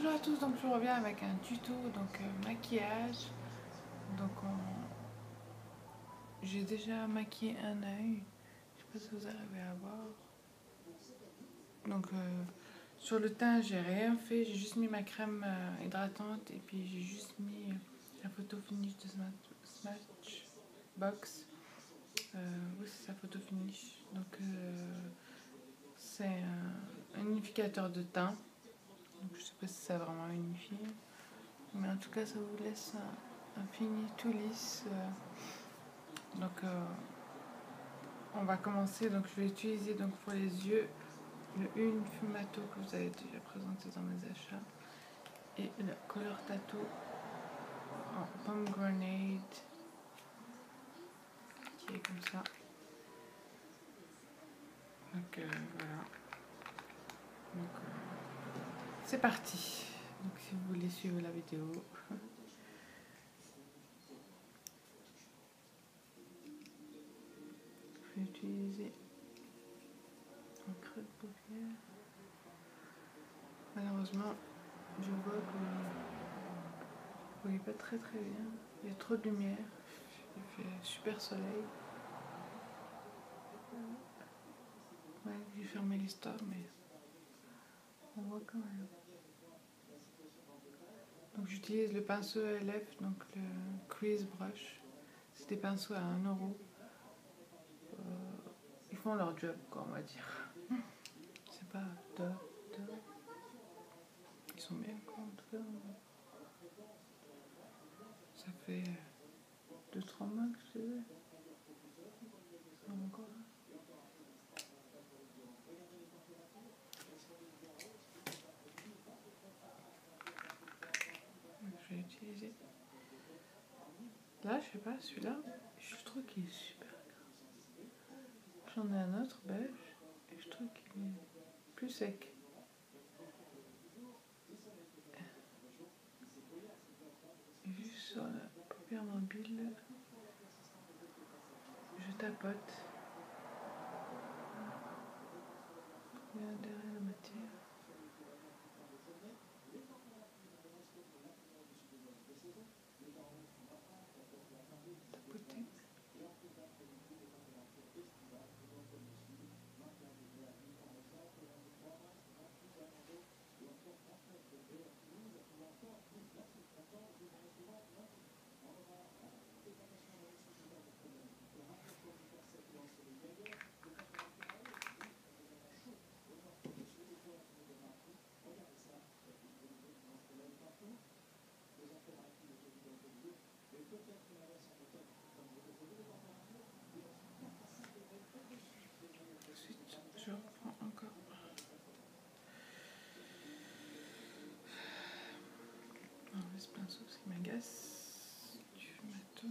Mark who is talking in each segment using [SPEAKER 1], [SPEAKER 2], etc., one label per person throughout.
[SPEAKER 1] Bonjour à tous, donc je reviens avec un tuto maquillage. Donc j'ai déjà maquillé un œil, je sais pas si vous arrivez à voir. Donc sur le teint j'ai rien fait, j'ai juste mis ma crème hydratante et puis j'ai juste mis la photo finish de Smashbox. Oui, c'est sa photo finish. Donc c'est un unificateur de teint. Donc je sais pas si ça a vraiment unifié. Mais en tout cas, ça vous laisse un fini tout lisse. On va commencer. Donc, je vais utiliser donc pour les yeux le Une Fumato que vous avez déjà présenté dans mes achats et le Color Tattoo en Pomegranate qui est comme ça. Donc, voilà. Donc, c'est parti. Donc, si vous voulez suivre la vidéo. Je vais utiliser un creux de paupière. Malheureusement, je vois que vous voyez pas très bien. Il y a trop de lumière. Il fait super soleil. Ouais, j'ai fermé l'histoire, mais on voit quand même. Donc j'utilise le pinceau LF, donc le Crease Brush. C'est des pinceaux à 1€. Ils font leur job, quoi, on va dire. C'est pas top. Ils sont bien, quoi, en tout cas. Ça fait 2-3 mois que je les ai. Ça va encore. Je vais utiliser. Là, je sais pas, celui-là, je trouve qu'il est super gras. J'en ai un autre beige et je trouve qu'il est plus sec. Et juste sur la paupière mobile, je tapote. Pour bien adhérer la matière. Tapoter. Ensuite, je reprends encore. Enlever ce pinceau parce qu'il m'agace. Du fumato.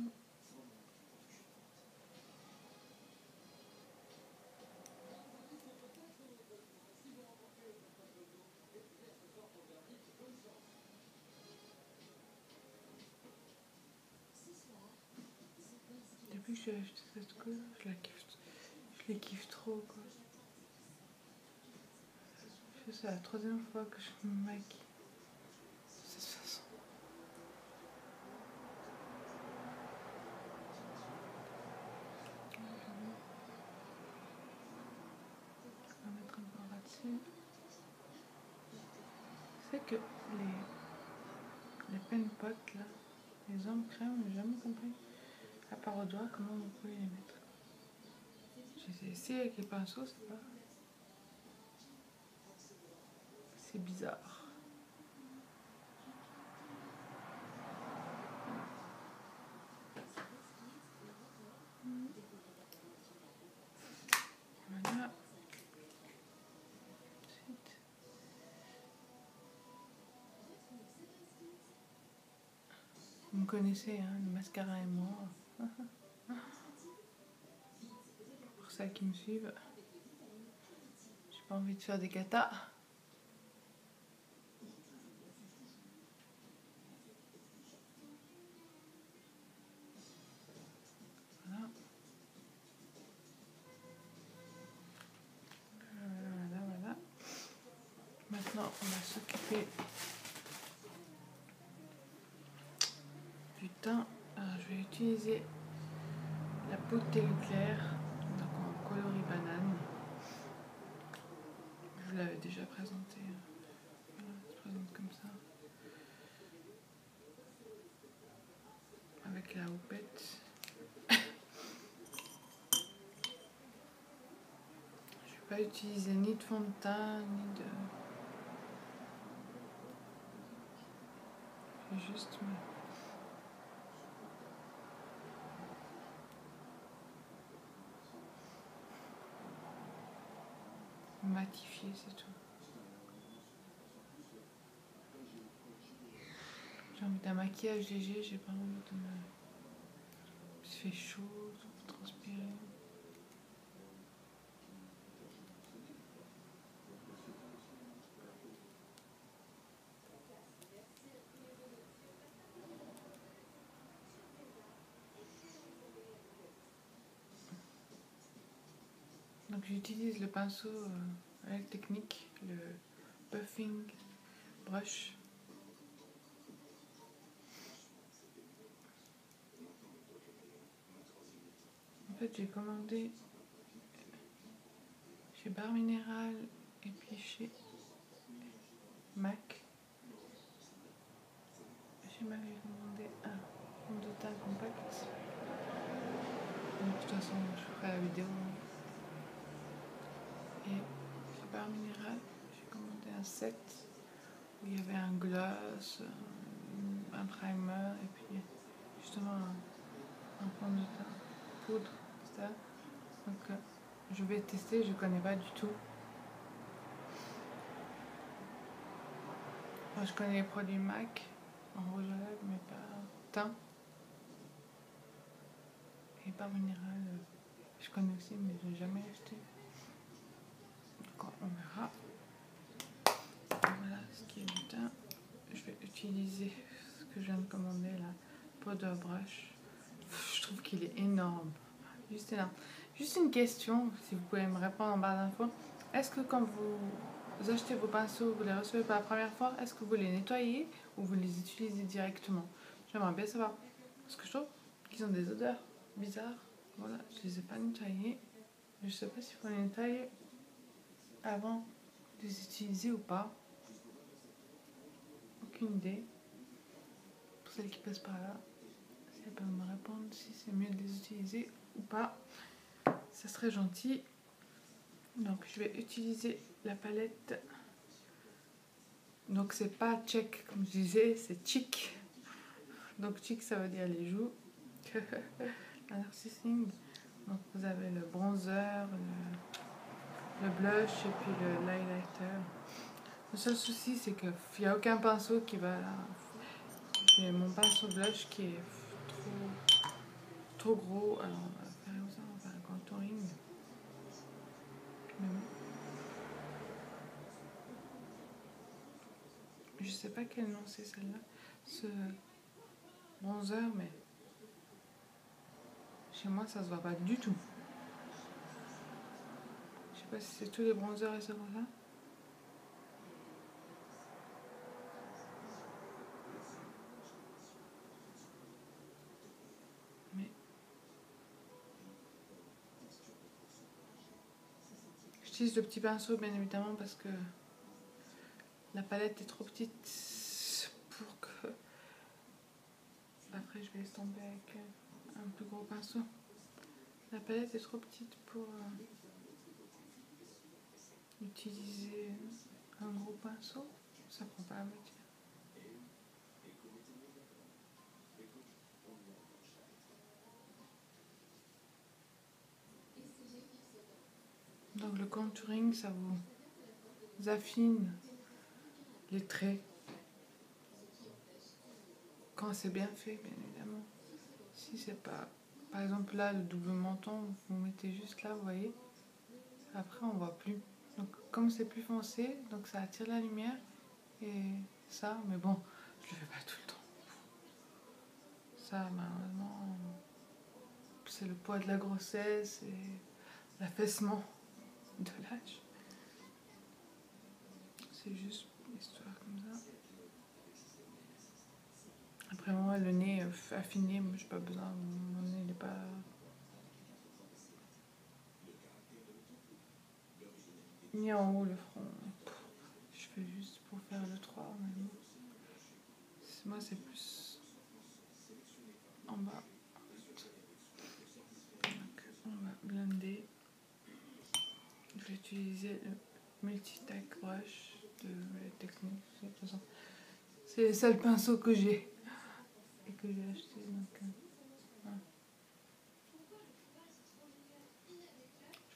[SPEAKER 1] Depuis que j'ai acheté cette couleur, je les kiffe trop, quoi. C'est la 3e fois que je me maquille de cette façon. On va mettre encore là-dessus. C'est que les pen pots là, les ombres crème, j'ai jamais compris. À part au doigt, comment vous pouvez les mettre. J'ai essayé avec les pinceaux, c'est pas. C'est bizarre. Voilà. Ensuite. Vous me connaissez, hein, le mascara et moi. Pour ceux qui me suivent, j'ai pas envie de faire des katas. Voilà. Voilà. Maintenant, on va s'occuper du teint. Alors, je vais utiliser la poudre thé clair, donc en coloris banane. Je vous l'avais déjà présenté. Voilà, ça se présente comme ça. Avec la houppette. Je vais pas utiliser ni de fond de teint, ni de... Je vais juste matifier, c'est tout. J'ai envie d'un maquillage léger, j'ai pas envie de me... Il fait chaud, faut transpirer. Donc j'utilise le pinceau avec technique, le Buffing Brush. En fait j'ai commandé chez Bar Minéral et puis chez MAC. Chez MAC j'ai commandé un fond de teint compact. Donc, de toute façon je ferai la vidéo. Et chez Bar Minéral j'ai commandé un set où il y avait un gloss, un primer et puis justement un fond de teint, poudre, etc. Donc je vais tester, je connais pas du tout. Moi, je connais les produits MAC en rouge à lèvres, mais pas teint. Et Bar Minéral, je connais aussi, mais je n'ai jamais acheté. Donc on verra. Voilà ce qui est du teint. Je vais utiliser ce que je viens de commander, la powder brush. Je trouve qu'il est énorme. Juste énorme. Juste une question, si vous pouvez me répondre en barre d'infos. Est-ce que quand vous achetez vos pinceaux, vous les recevez pour la première fois, est-ce que vous les nettoyez ou vous les utilisez directement? J'aimerais bien savoir. Parce que je trouve qu'ils ont des odeurs bizarres. Voilà, je les ai pas nettoyés. Je sais pas s'il faut les nettoyer avant de les utiliser ou pas. Aucune idée. Pour celles qui passent par là, si elles peuvent me répondre si c'est mieux de les utiliser ou pas, ça serait gentil. Donc je vais utiliser la palette. Donc c'est pas check comme je disais, c'est chic. Donc chic ça veut dire les joues. Narcissing. Donc vous avez le bronzer, le blush et puis l'highlighter. Le seul souci c'est qu'il n'y a aucun pinceau qui va là. J'ai mon pinceau blush qui est trop gros. Alors on va faire comme ça, on va faire un contouring. Mais bon. Je sais pas quel nom c'est celle-là. Ce bronzer, mais chez moi ça se voit pas du tout. Je sais pas si c'est tous les bronzers et ça comme ça. Mais j'utilise le petit pinceau bien évidemment parce que la palette est trop petite pour que... Après je vais estomper avec un plus gros pinceau. La palette est trop petite pour utiliser un gros pinceau. Ça prend pas la moitié. Donc le contouring, ça vous affine les traits. Quand c'est bien fait, bien évidemment. Si c'est pas... Par exemple là, le double menton, vous mettez juste là, vous voyez. Après, on voit plus. Donc comme c'est plus foncé, donc ça attire la lumière. Et ça, mais bon, je le fais pas tout le temps. Ça, malheureusement, c'est le poids de la grossesse et l'affaissement de l'âge. C'est juste histoire comme ça. Après moi, le nez, affiné, moi j'ai pas besoin, mon nez n'est pas... Ni en haut le front. Je fais juste pour faire le 3 maintenant. Moi c'est plus en bas. Donc on va blender. Je vais utiliser le multi-tack brush de la technique. C'est les seuls pinceaux que j'ai et que j'ai acheté. Donc, voilà.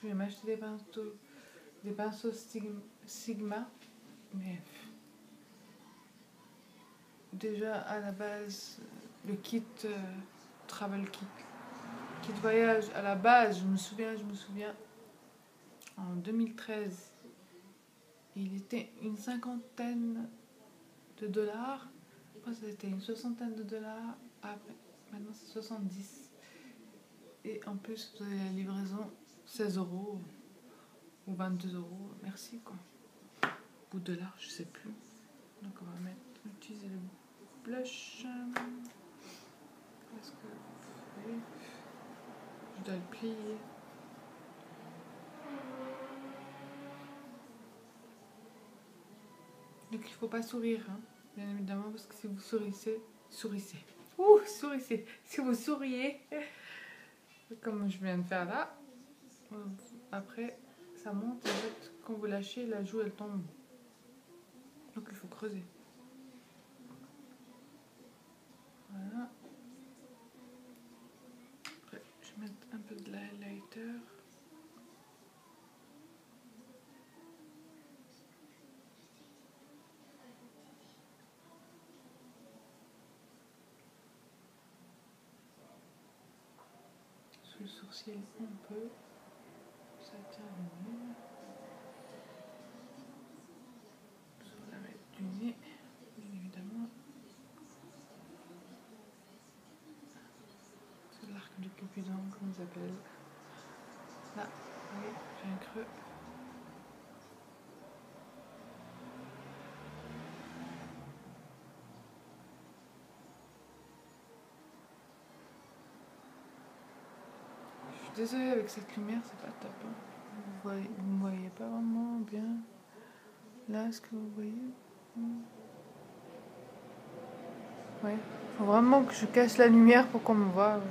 [SPEAKER 1] Je vais m'acheter des pinceaux Sigma, mais déjà à la base, le kit travel kit voyage à la base, je me souviens, en 2013, il était une cinquantaine de dollars. Après, c'était une soixantaine de dollars. Après, maintenant, c'est 70. Et en plus, vous avez la livraison 16 € ou 22 €. Merci, quoi. Ou dollars, je sais plus. Donc, on va utiliser le blush. Parce que oui, je dois le plier. Donc, il faut pas sourire, hein, bien évidemment, parce que si vous sourissez. Si vous souriez, comme je viens de faire là, après ça monte, en fait, quand vous lâchez, la joue elle tombe. Donc il faut creuser. Voilà. Après, je vais mettre un peu de highlighter. Sous le sourcil un peu. Ça tient le nez. Sur la mettre du nez, bien évidemment. C'est l'arc du Cupidon, comme on s'appelle. Là, oui, j'ai un creux. Je suis désolée, avec cette lumière, c'est pas top. Hein. Vous me voyez pas vraiment bien. Là, est-ce que vous voyez? Ouais. Faut vraiment que je cache la lumière pour qu'on me voie. Ouais.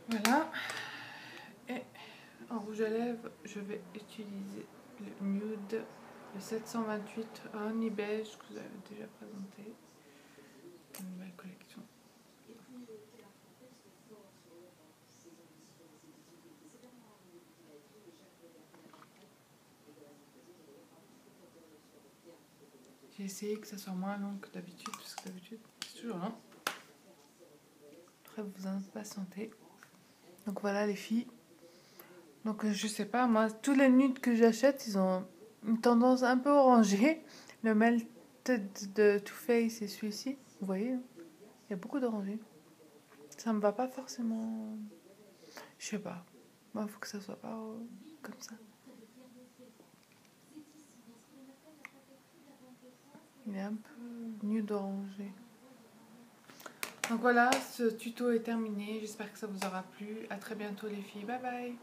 [SPEAKER 1] Voilà. Et en rouge à lèvres, je vais utiliser le Nude, le 728 Honey Beige que vous avez déjà présenté. Une nouvelle collection. J'ai essayé que ça soit moins long que d'habitude, parce que d'habitude, c'est toujours long. Après, vous impatientez. Donc voilà les filles. Donc je sais pas, moi, tous les nudes que j'achète, ils ont une tendance un peu orangée. Le Melted de Too Faced, c'est celui-ci. Vous voyez, il y a beaucoup d'orangé. Ça me va pas forcément. Je sais pas. Moi, il faut que ça soit pas comme ça. Il est un peu nude orangé. Donc voilà, ce tuto est terminé. J'espère que ça vous aura plu. À très bientôt les filles. Bye bye.